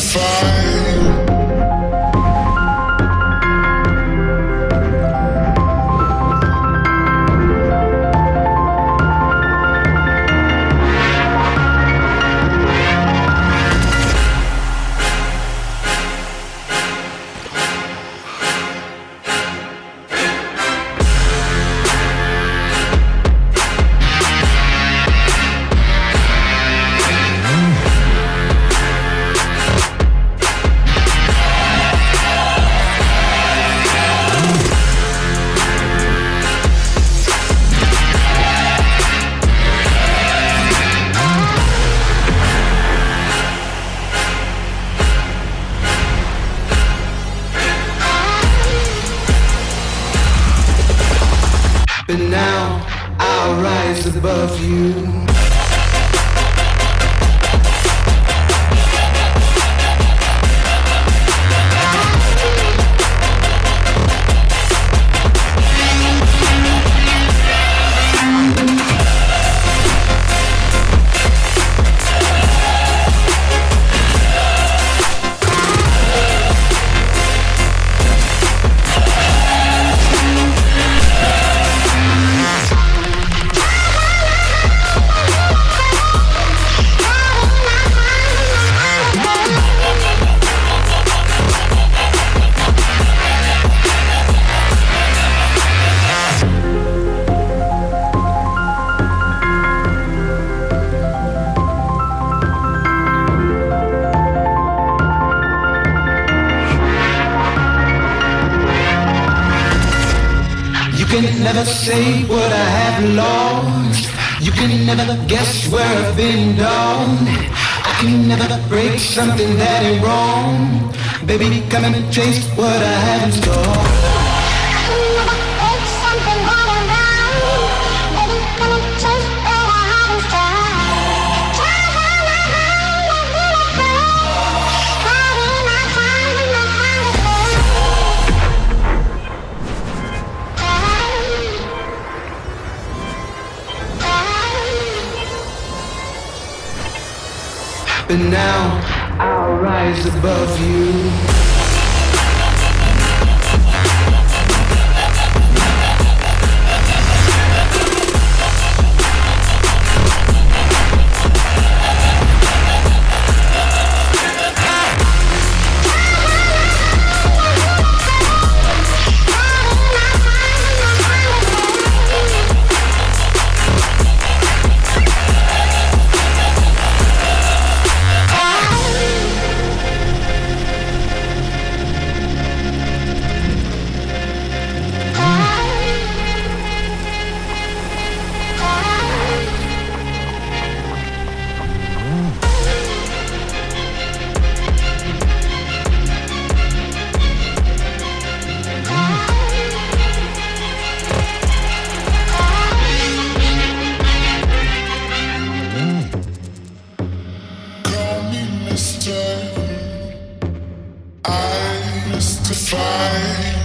justified. But now I'll rise above you. You can never say what I have lost. You can never guess where I've been down. I can never break something that ain't wrong. Baby, come and chase what I have in store. But now I'll rise above you. I justify.